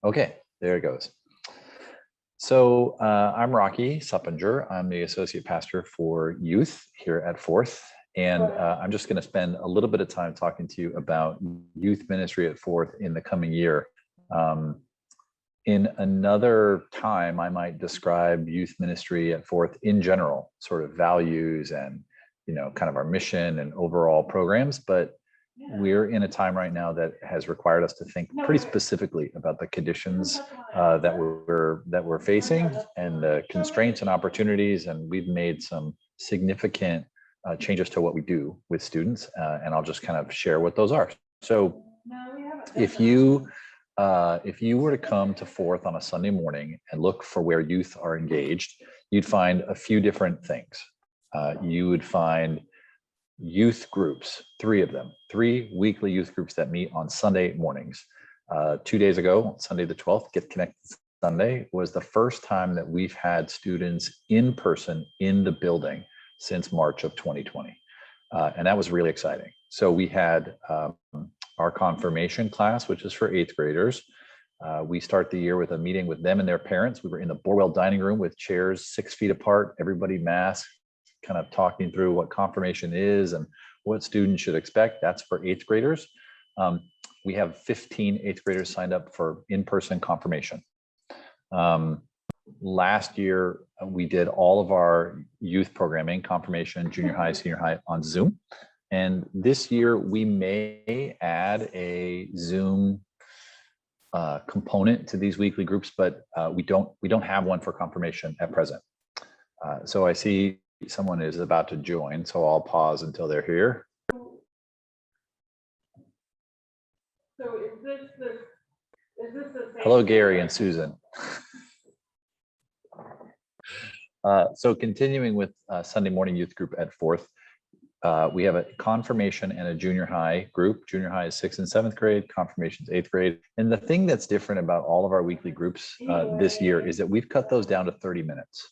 Okay, there it goes. So I'm Rocky Suppinger. I'm the associate pastor for youth here at Fourth. And I'm just going to spend a little bit of time talking to you about youth ministry at Fourth in the coming year. In another time, I might describe youth ministry at Fourth in general, sort of values and, kind of our mission and overall programs. But we're in a time right now that has required us to think pretty specifically about the conditions that we're facing and the constraints and opportunities. And we've made some significant changes to what we do with students. And I'll just kind of share what those are. So if you were to come to Fourth on a Sunday morning and look for where youth are engaged, you'd find a few different things. You would find youth groups, three weekly youth groups that meet on Sunday mornings. 2 days ago, Sunday the 12th, Get Connected Sunday was the first time that we've had students in person in the building since March of 2020. And that was really exciting. So we had our confirmation class, which is for 8th graders. We start the year with a meeting with them and their parents. We were in the Borwell dining room with chairs 6 feet apart, everybody masked, kind of talking through what confirmation is and what students should expect. That's for 8th graders. We have 15 8th graders signed up for in-person confirmation. Last year, we did all of our youth programming, confirmation, junior high, senior high on Zoom. And this year we may add a Zoom component to these weekly groups, but we don't have one for confirmation at present. So I see someone is about to join, so I'll pause until they're here. So is this the Hello, Gary and Susan. So continuing with Sunday morning youth group at Fourth, we have a confirmation and a junior high group. Junior high is 6th and 7th grade, confirmation is 8th grade. And the thing that's different about all of our weekly groups this year is that we've cut those down to 30 minutes.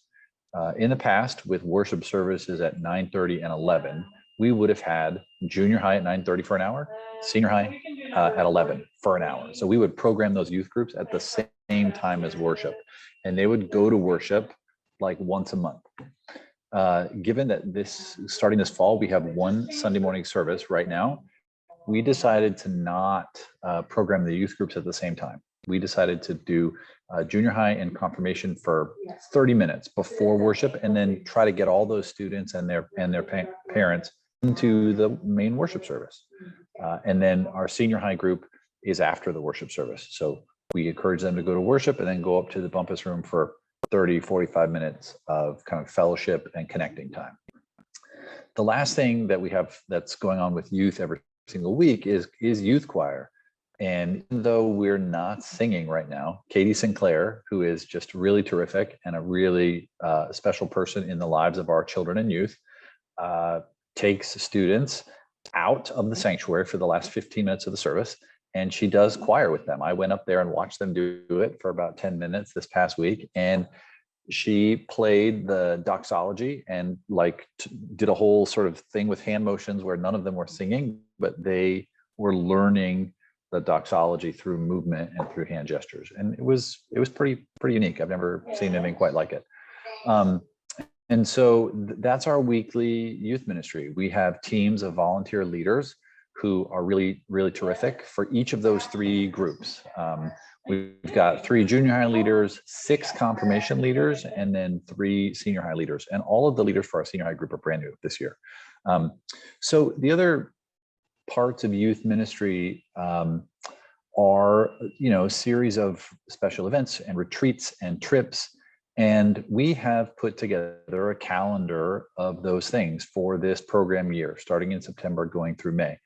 In the past, with worship services at 9:30 and 11, we would have had junior high at 9:30 for an hour, senior high at 11 for an hour. So we would program those youth groups at the same time as worship, and they would go to worship like once a month. Given that starting this fall, we have one Sunday morning service right now, we decided to not program the youth groups at the same time. We decided to do junior high and confirmation for 30 minutes before worship, and then try to get all those students and their parents into the main worship service. And then our senior high group is after the worship service. So we encourage them to go to worship and then go up to the Bumpus room for 30, 45 minutes of kind of fellowship and connecting time. The last thing that we have that's going on with youth every single week is youth choir. And even though we're not singing right now, Katie Sinclair, who is just really terrific and a really special person in the lives of our children and youth, takes students out of the sanctuary for the last 15 minutes of the service, and she does choir with them. I went up there and watched them do it for about 10 minutes this past week, and she played the doxology and did a whole sort of thing with hand motions where none of them were singing, but they were learning the doxology through movement and through hand gestures. And it was pretty unique. I've never seen anything quite like it. And so that's our weekly youth ministry. We have teams of volunteer leaders who are really, really terrific for each of those three groups. We've got 3 junior high leaders, 6 confirmation leaders, and then 3 senior high leaders. And all of the leaders for our senior high group are brand new this year. So the other parts of youth ministry are, a series of special events and retreats and trips. And we have put together a calendar of those things for this program year, starting in September, going through May,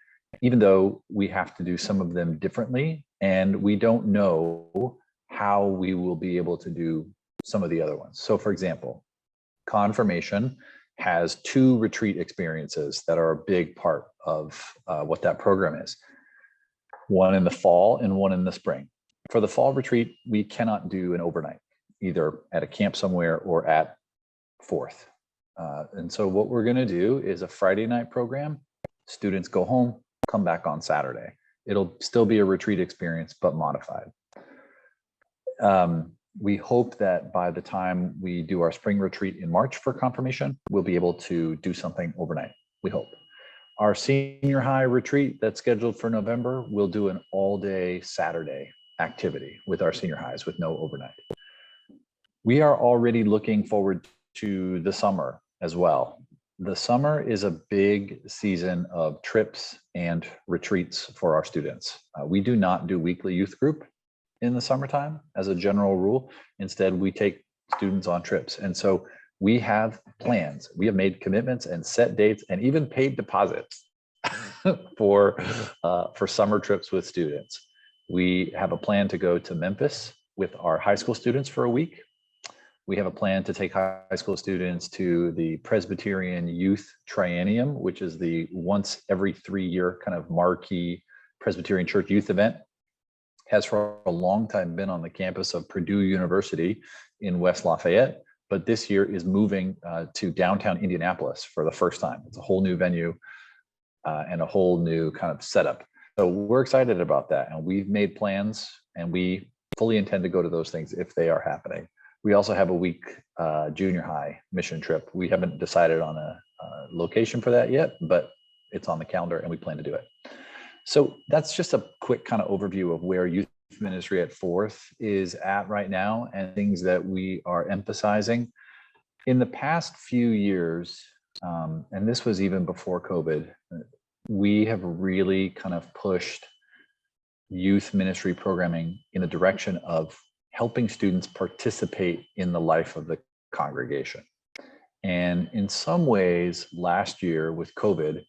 even though we have to do some of them differently. And we don't know how we will be able to do some of the other ones. So for example, confirmation has 2 retreat experiences that are a big part of what that program is. One in the fall and one in the spring. For the fall retreat, we cannot do an overnight, either at a camp somewhere or at Fourth. And so what we're going to do is a Friday night program. Students go home, come back on Saturday. It'll still be a retreat experience, but modified. We hope that by the time we do our spring retreat in March for confirmation, we'll be able to do something overnight, we hope. Our senior high retreat that's scheduled for November, we'll do an all-day Saturday activity with our senior highs with no overnight. We are already looking forward to the summer as well. The summer is a big season of trips and retreats for our students. We do not do weekly youth group in the summertime as a general rule. Instead, we take students on trips. And so we have plans. We have made commitments and set dates and even paid deposits for summer trips with students. We have a plan to go to Memphis with our high school students for a week. We have a plan to take high school students to the Presbyterian Youth Triennium, which is the once every 3-year kind of marquee Presbyterian Church youth event. Has for a long time been on the campus of Purdue University in West Lafayette, but this year is moving to downtown Indianapolis for the first time. It's a whole new venue and a whole new kind of setup. So we're excited about that, and we've made plans, and we fully intend to go to those things if they are happening. We also have a week junior high mission trip. We haven't decided on a location for that yet, but it's on the calendar and we plan to do it. So that's just a quick kind of overview of where youth ministry at Fourth is at right now and things that we are emphasizing. In the past few years, and this was even before COVID, we have really kind of pushed youth ministry programming in the direction of helping students participate in the life of the congregation. And in some ways, last year with COVID,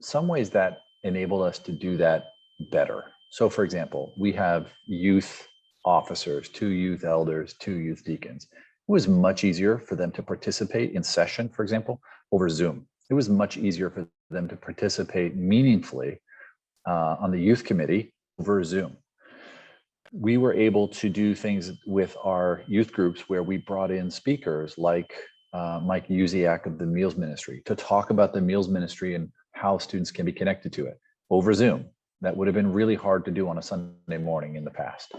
some ways that enabled us to do that better. So for example, we have youth officers, 2 youth elders, 2 youth deacons. It was much easier for them to participate in session, for example, over Zoom. It was much easier for them to participate meaningfully on the youth committee over Zoom. We were able to do things with our youth groups where we brought in speakers like Mike Uziak of the Meals Ministry to talk about the Meals Ministry and how students can be connected to it over Zoom. That would have been really hard to do on a Sunday morning in the past.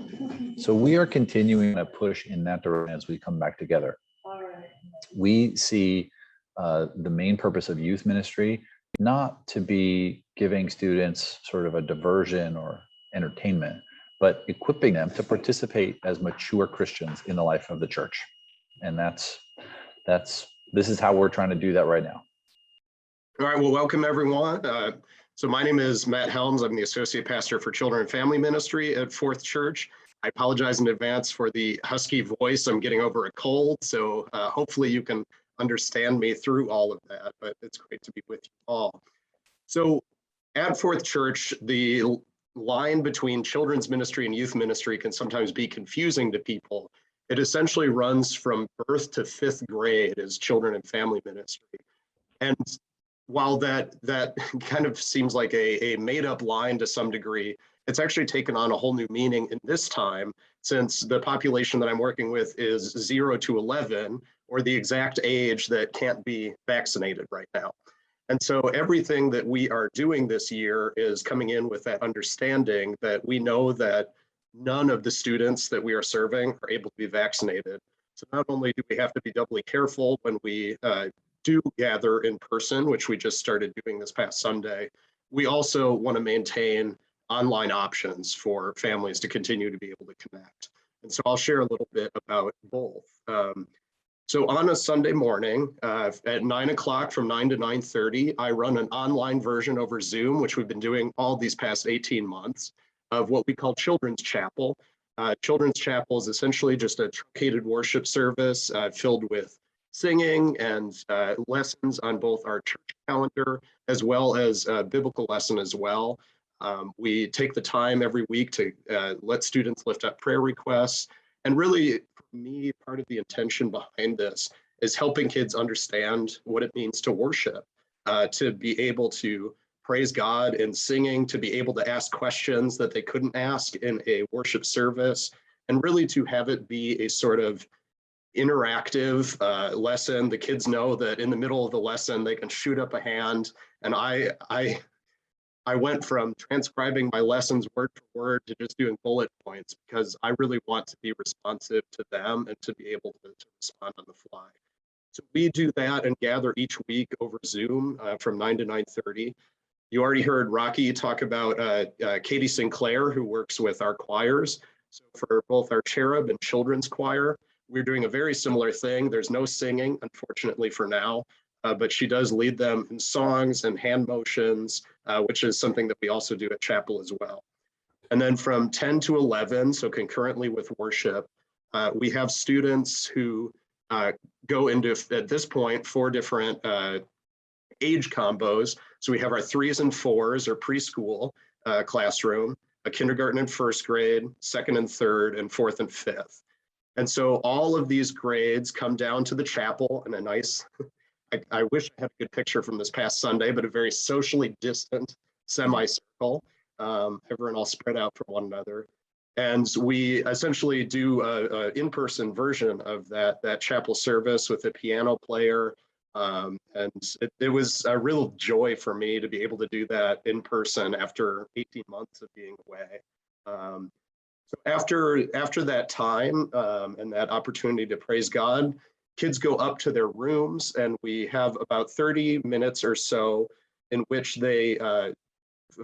So we are continuing to push in that direction as we come back together. All right. We see the main purpose of youth ministry not to be giving students sort of a diversion or entertainment, but equipping them to participate as mature Christians in the life of the church. And this is how we're trying to do that right now. All right, well, welcome everyone. So my name is Matt Helms. I'm the Associate Pastor for Children and Family Ministry at Fourth Church. I apologize in advance for the husky voice. I'm getting over a cold, so hopefully you can understand me through all of that, but it's great to be with you all. So at Fourth Church, the line between children's ministry and youth ministry can sometimes be confusing to people. It essentially runs from birth to 5th grade as children and family ministry. And while that kind of seems like a made-up line to some degree, it's actually taken on a whole new meaning in this time, since the population that I'm working with is 0 to 11, or the exact age that can't be vaccinated right now. And so everything that we are doing this year is coming in with that understanding that we know that none of the students that we are serving are able to be vaccinated. So not only do we have to be doubly careful when we do gather in person, which we just started doing this past Sunday, we also want to maintain online options for families to continue to be able to connect. And so I'll share a little bit about both. So on a Sunday morning at 9 o'clock from 9 to 9:30, I run an online version over Zoom, which we've been doing all these past 18 months, of what we call Children's Chapel. Children's Chapel is essentially just a truncated worship service filled with singing and lessons on both our church calendar as well as a biblical lesson as well. We take the time every week to let students lift up prayer requests. And really, for me, part of the intention behind this is helping kids understand what it means to worship, to be able to praise God in singing, to be able to ask questions that they couldn't ask in a worship service, and really to have it be a sort of interactive lesson. The kids know that in the middle of the lesson, they can shoot up a hand. And I I went from transcribing my lessons word for word to just doing bullet points because I really want to be responsive to them and to be able to respond on the fly. So we do that and gather each week over Zoom from 9 to 9:30. You already heard Rocky talk about Katie Sinclair, who works with our choirs. So for both our cherub and children's choir, we're doing a very similar thing. There's no singing, unfortunately for now, but she does lead them in songs and hand motions, which is something that we also do at chapel as well. And then from 10 to 11, so concurrently with worship, we have students who go into, at this point, 4 different age combos. So we have our 3s and 4s or preschool classroom, a kindergarten and first grade, 2nd and 3rd, and 4th and 5th. And so all of these grades come down to the chapel in a nice, I wish I had a good picture from this past Sunday, but a very socially distant semicircle, everyone all spread out from one another. And we essentially do a in-person version of that chapel service with a piano player. And it was a real joy for me to be able to do that in person after 18 months of being away. So after that time and that opportunity to praise God, kids go up to their rooms and we have about 30 minutes or so in which they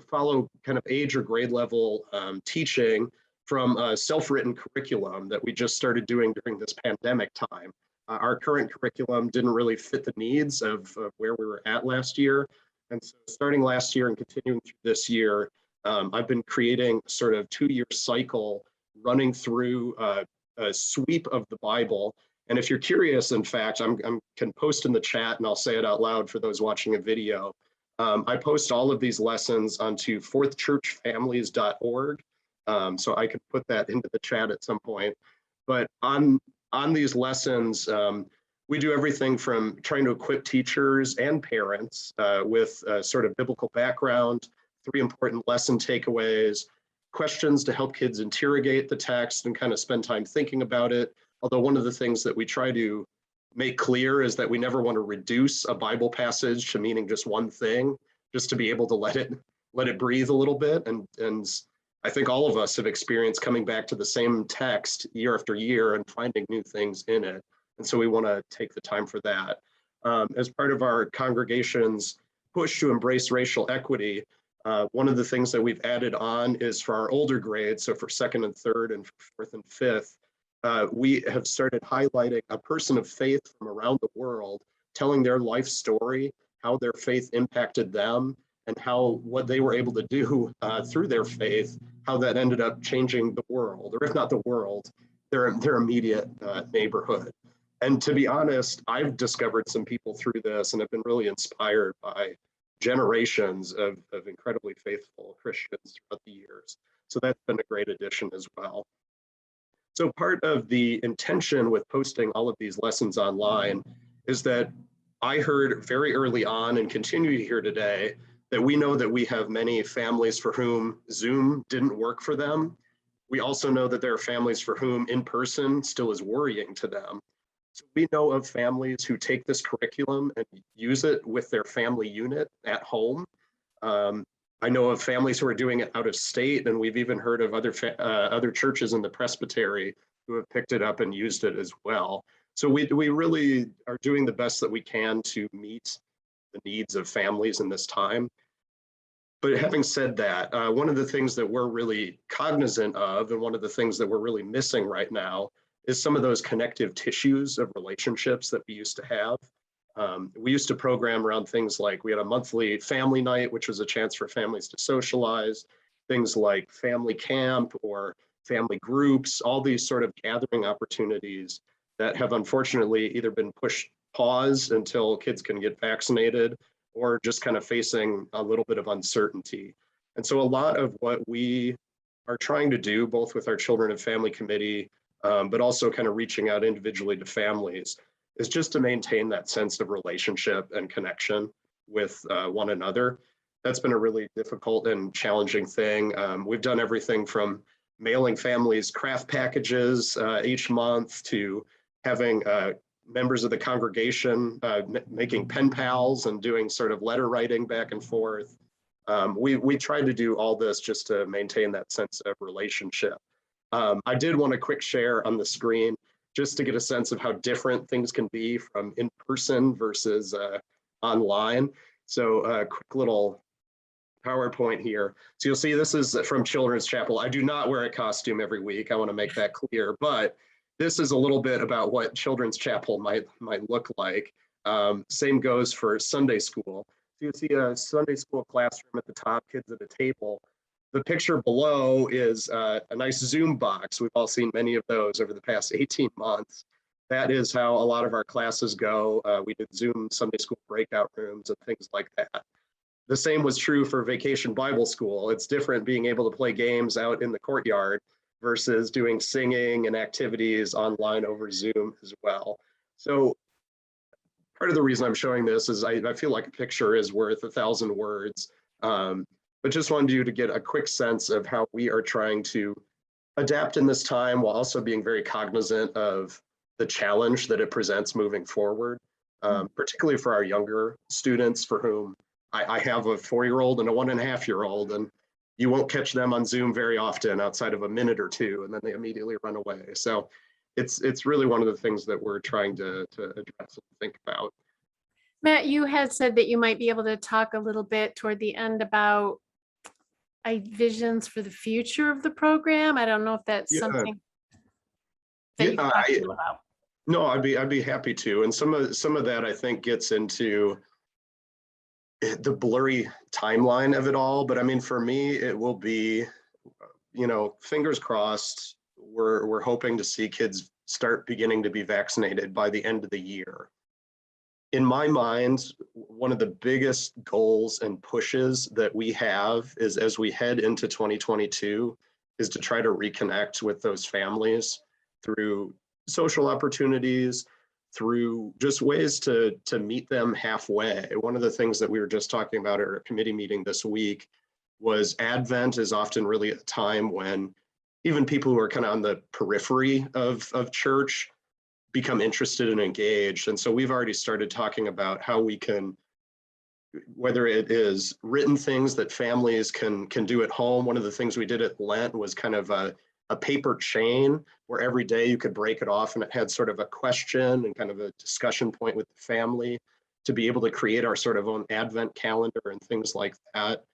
follow kind of age or grade level teaching from a self-written curriculum that we just started doing during this pandemic time. Our current curriculum didn't really fit the needs of where we were at last year. And so starting last year and continuing through this year, I've been creating sort of 2-year cycle running through a sweep of the Bible. And if you're curious, in fact, I can post in the chat and I'll say it out loud for those watching a video. I post all of these lessons onto fourthchurchfamilies.org. So I could put that into the chat at some point. But on these lessons, we do everything from trying to equip teachers and parents with a sort of biblical background, 3 important lesson takeaways, questions to help kids interrogate the text and kind of spend time thinking about it. Although one of the things that we try to make clear is that we never want to reduce a Bible passage to meaning just one thing, just to be able to let it breathe a little bit. And I think all of us have experienced coming back to the same text year after year and finding new things in it. And so we want to take the time for that. As part of our congregation's push to embrace racial equity, one of the things that we've added on is for our older grades, so for 2nd and 3rd and 4th and 5th, we have started highlighting a person of faith from around the world, telling their life story, how their faith impacted them, and how what they were able to do through their faith, how that ended up changing the world, or if not the world, their immediate neighborhood. And to be honest, I've discovered some people through this and have been really inspired by generations of incredibly faithful Christians throughout the years. So that's been a great addition as well. So part of the intention with posting all of these lessons online is that I heard very early on and continue to hear today that we know that we have many families for whom Zoom didn't work for them. We also know that there are families for whom in-person still is worrying to them. So we know of families who take this curriculum and use it with their family unit at home. I know of families who are doing it out of state, and we've even heard of other churches in the presbytery who have picked it up and used it as well. So we really are doing the best that we can to meet the needs of families in this time. But having said that, one of the things that we're really cognizant of, and one of the things that we're really missing right now, is some of those connective tissues of relationships that we used to have. We used to program around things like, we had a monthly family night, which was a chance for families to socialize, things like family camp or family groups, all these sort of gathering opportunities that have unfortunately either been pushed pause until kids can get vaccinated, or just kind of facing a little bit of uncertainty. And so a lot of what we are trying to do, both with our Children and Family Committee, but also kind of reaching out individually to families, is just to maintain that sense of relationship and connection with one another. That's been a really difficult and challenging thing. We've done everything from mailing families craft packages each month to having members of the congregation making pen pals and doing sort of letter writing back and forth. We tried to do all this just to maintain that sense of relationship. I did want a quick share on the screen just to get a sense of how different things can be from in person versus online. So a quick little PowerPoint here. So you'll see this is from Children's Chapel. I do not wear a costume every week. I want to make that clear, but this is a little bit about what Children's Chapel might look like. Same goes for Sunday school. So you see a Sunday school classroom at the top, kids at a table. The picture below is a nice Zoom box. We've all seen many of those over the past 18 months. That is how a lot of our classes go. We did Zoom Sunday school breakout rooms and things like that. The same was true for Vacation Bible School. It's different being able to play games out in the courtyard versus doing singing and activities online over Zoom as well. So part of the reason I'm showing this is I feel like a picture is worth 1,000 words. But just wanted you to get a quick sense of how we are trying to adapt in this time while also being very cognizant of the challenge that it presents moving forward, particularly for our younger students for whom I have a 4-year-old and a 1.5-year-old, and you won't catch them on Zoom very often outside of a minute or two, and then they immediately run away. So it's really one of the things that we're trying to address and think about. Matt, you had said that you might be able to talk a little bit toward the end about visions for the future of the program. I don't know if that's something that you talked to them about. No, I'd be happy to. And some of that I think gets into the blurry timeline of it all. But I mean, for me, it will be, fingers crossed. We're hoping to see kids start beginning to be vaccinated by the end of the year. In my mind, one of the biggest goals and pushes that we have is as we head into 2022 is to try to reconnect with those families through social opportunities, through just ways to meet them halfway. One of the things that we were just talking about at our committee meeting this week was Advent is often really a time when even people who are kind of on the periphery of church become interested and engaged. And so we've already started talking about how we can, whether it is written things that families can do at home. One of the things we did at Lent was kind of a paper chain where every day you could break it off and it had sort of a question and kind of a discussion point with the family to be able to create our sort of own Advent calendar and things like that.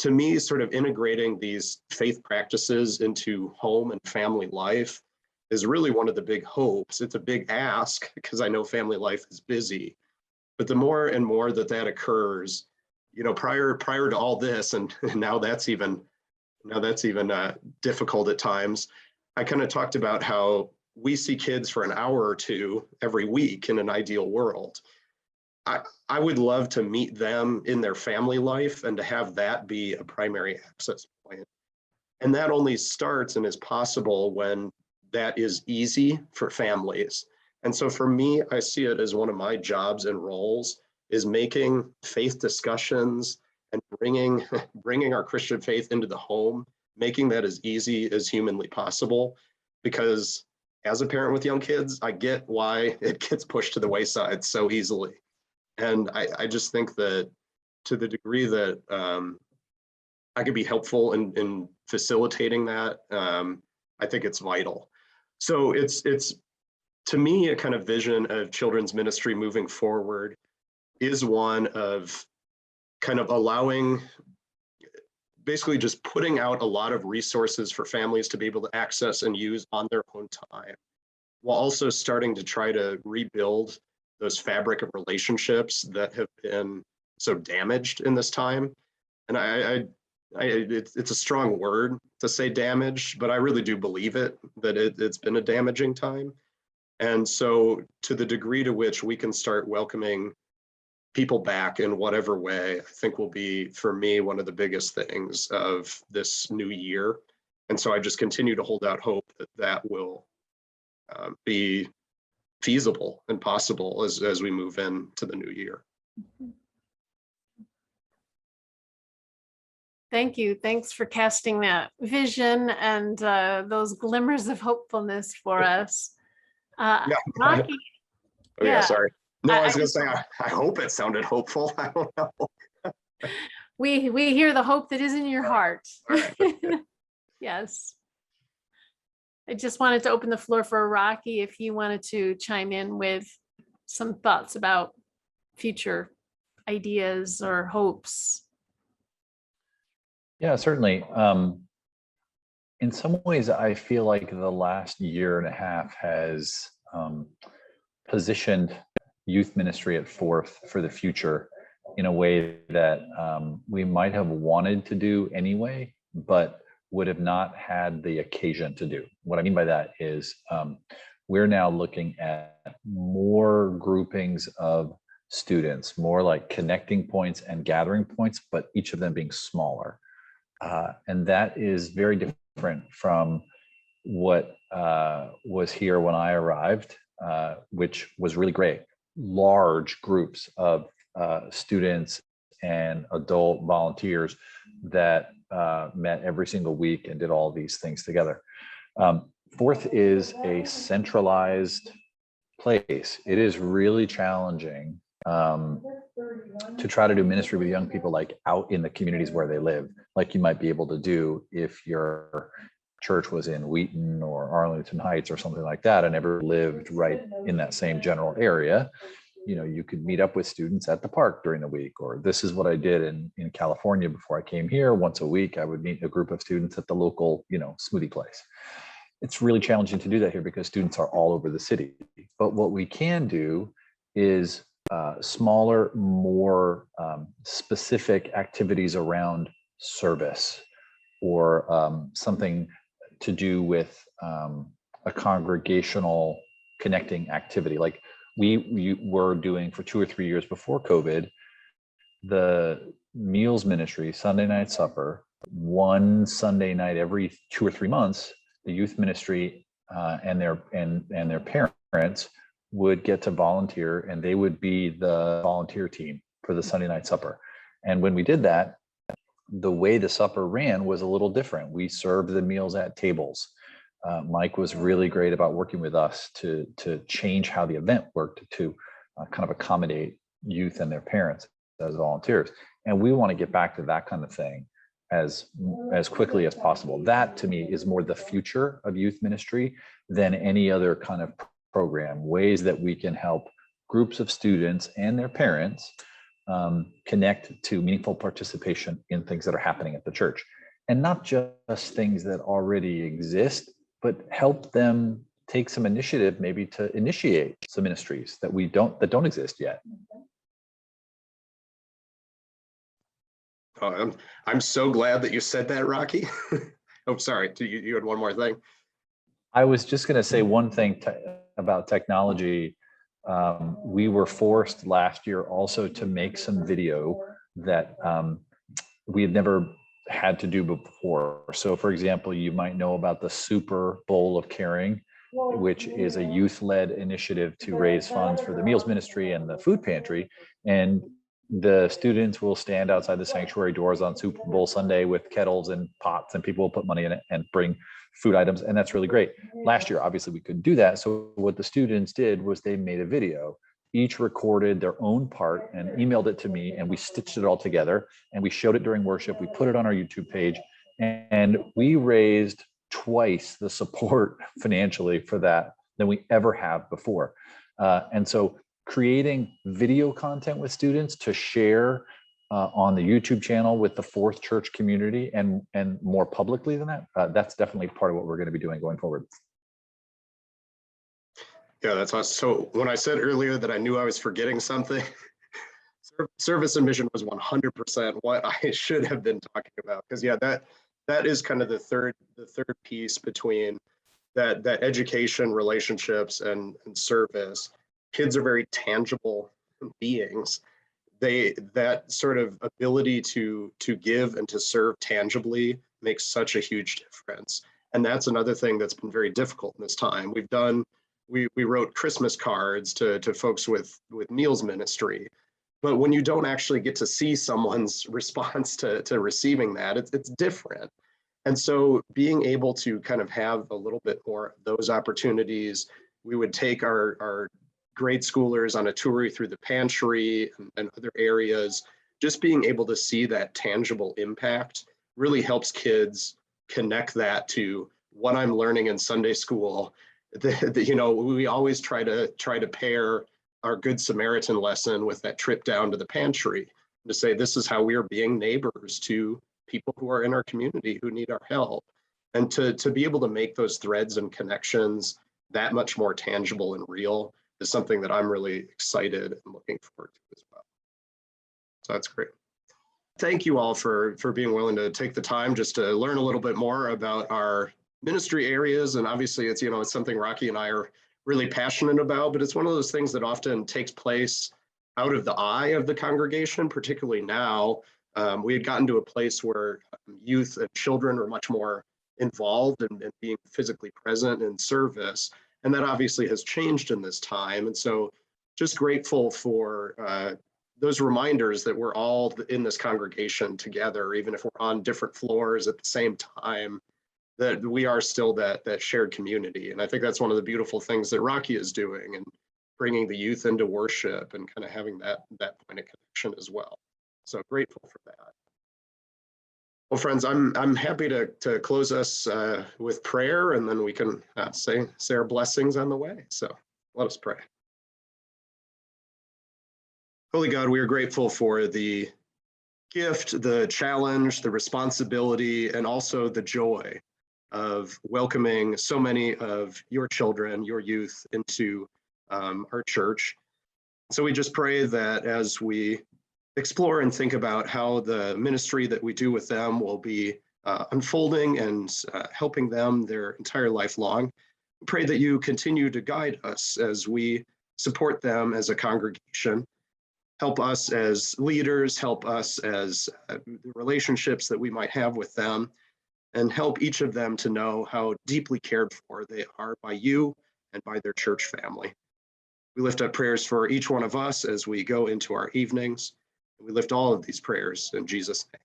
To me, sort of integrating these faith practices into home and family life is really one of the big hopes. It's a big ask because I know family life is busy, but the more and more that occurs, prior to all this, and now that's even difficult at times. I kind of talked about how we see kids for an hour or two every week in an ideal world. I would love to meet them in their family life and to have that be a primary access point. And that only starts and is possible when that is easy for families. And so for me, I see it as one of my jobs and roles is making faith discussions and bringing our Christian faith into the home, making that as easy as humanly possible. Because as a parent with young kids, I get why it gets pushed to the wayside so easily. And I just think that to the degree that I could be helpful in facilitating that, I think it's vital. So it's to me, a kind of vision of children's ministry moving forward is one of kind of allowing, basically just putting out a lot of resources for families to be able to access and use on their own time, while also starting to try to rebuild those fabric of relationships that have been so damaged in this time. And it's a strong word to say damaged, but I really do believe it, that it's been a damaging time. And so to the degree to which we can start welcoming people back in whatever way, I think will be, for me, one of the biggest things of this new year. And so I just continue to hold out hope that will be feasible and possible as we move into the new year. Thank you. Thanks for casting that vision and those glimmers of hopefulness for us. Rocky, sorry. No, I was going to say, I hope it sounded hopeful. I don't know. we hear the hope that is in your heart. All right. Yes. I just wanted to open the floor for Rocky if you wanted to chime in with some thoughts about future ideas or hopes. Yeah, certainly. In some ways, I feel like the last year and a half has positioned youth ministry at Fourth for the future in a way that we might have wanted to do anyway, but would have not had the occasion to do. What I mean by that is we're now looking at more groupings of students, more like connecting points and gathering points, but each of them being smaller. And that is very different from what was here when I arrived, which was really great. Large groups of students and adult volunteers that met every single week and did all these things together. Fourth is a centralized place. It is really challenging to try to do ministry with young people like out in the communities where they live, like you might be able to do if your church was in Wheaton or Arlington Heights or something like that and ever lived right in that same general area. You know, you could meet up with students at the park during the week, or this is what I did in California before I came here. Once a week, I would meet a group of students at the local, smoothie place. It's really challenging to do that here because students are all over the city. But what we can do is smaller, more specific activities around service or something to do with a congregational connecting activity. Like we were doing for 2 or 3 years before COVID, the meals ministry, Sunday night supper, one Sunday night every 2 or 3 months, the youth ministry and their parents would get to volunteer, and they would be the volunteer team for the Sunday night supper. And when we did that, the way the supper ran was a little different. We served the meals at tables. Mike was really great about working with us to change how the event worked to kind of accommodate youth and their parents as volunteers. And we want to get back to that kind of thing as quickly as possible. That to me is more the future of youth ministry than any other kind of program, ways that we can help groups of students and their parents connect to meaningful participation in things that are happening at the church. And not just things that already exist, but help them take some initiative, maybe to initiate some ministries that don't exist yet. I'm so glad that you said that, Rocky. Oh, sorry. You had one more thing. I was just going to say one thing about technology. We were forced last year also to make some video that we had never had to do before. So for example, you might know about the Super Bowl of Caring, which is a youth-led initiative to raise funds for the meals ministry and the food pantry. And the students will stand outside the sanctuary doors on Super Bowl Sunday with kettles and pots, and people will put money in it and bring food items. And that's really great. Last year, obviously we couldn't do that. So what the students did was they made a video, each recorded their own part and emailed it to me, and we stitched it all together and we showed it during worship. We put it on our YouTube page, and we raised twice the support financially for that than we ever have before. And so creating video content with students to share on the YouTube channel with the Fourth Church community and more publicly than that, that's definitely part of what we're going to be doing going forward. Yeah, that's awesome. So when I said earlier that I knew I was forgetting something, service and mission was 100% what I should have been talking about. Because yeah, that is kind of the third piece between that education, relationships, and service. Kids are very tangible beings. That sort of ability to give and to serve tangibly makes such a huge difference. And that's another thing that's been very difficult in this time. We wrote Christmas cards to folks with meals ministry, but when you don't actually get to see someone's response to receiving that, it's different. And so being able to kind of have a little bit more of those opportunities, we would take our grade schoolers on a tour through the pantry and other areas just being able to see that tangible impact really helps kids connect that to what I'm learning in Sunday school. We always try to pair our Good Samaritan lesson with that trip down to the pantry to say, this is how we are being neighbors to people who are in our community who need our help. And to be able to make those threads and connections that much more tangible and real is something that I'm really excited and looking forward to as well. So that's great. Thank you all for being willing to take the time just to learn a little bit more about our ministry areas. And obviously it's, it's something Rocky and I are really passionate about, but it's one of those things that often takes place out of the eye of the congregation, particularly now. We had gotten to a place where youth and children are much more involved and being physically present in service. And that obviously has changed in this time. And so just grateful for those reminders that we're all in this congregation together, even if we're on different floors at the same time, that we are still that shared community. And I think that's one of the beautiful things that Rocky is doing, and bringing the youth into worship and kind of having that point of connection as well. So grateful for that. Well, friends, I'm happy to close us with prayer, and then we can say our blessings on the way. So let us pray. Holy God, we are grateful for the gift, the challenge, the responsibility, and also the joy of welcoming so many of your children, your youth, into our church. So we just pray that as we explore and think about how the ministry that we do with them will be unfolding and helping them their entire life long, we pray that you continue to guide us as we support them as a congregation. Help us as leaders, help us as the relationships that we might have with them, and help each of them to know how deeply cared for they are by you and by their church family. We lift up prayers for each one of us as we go into our evenings. We lift all of these prayers in Jesus' name.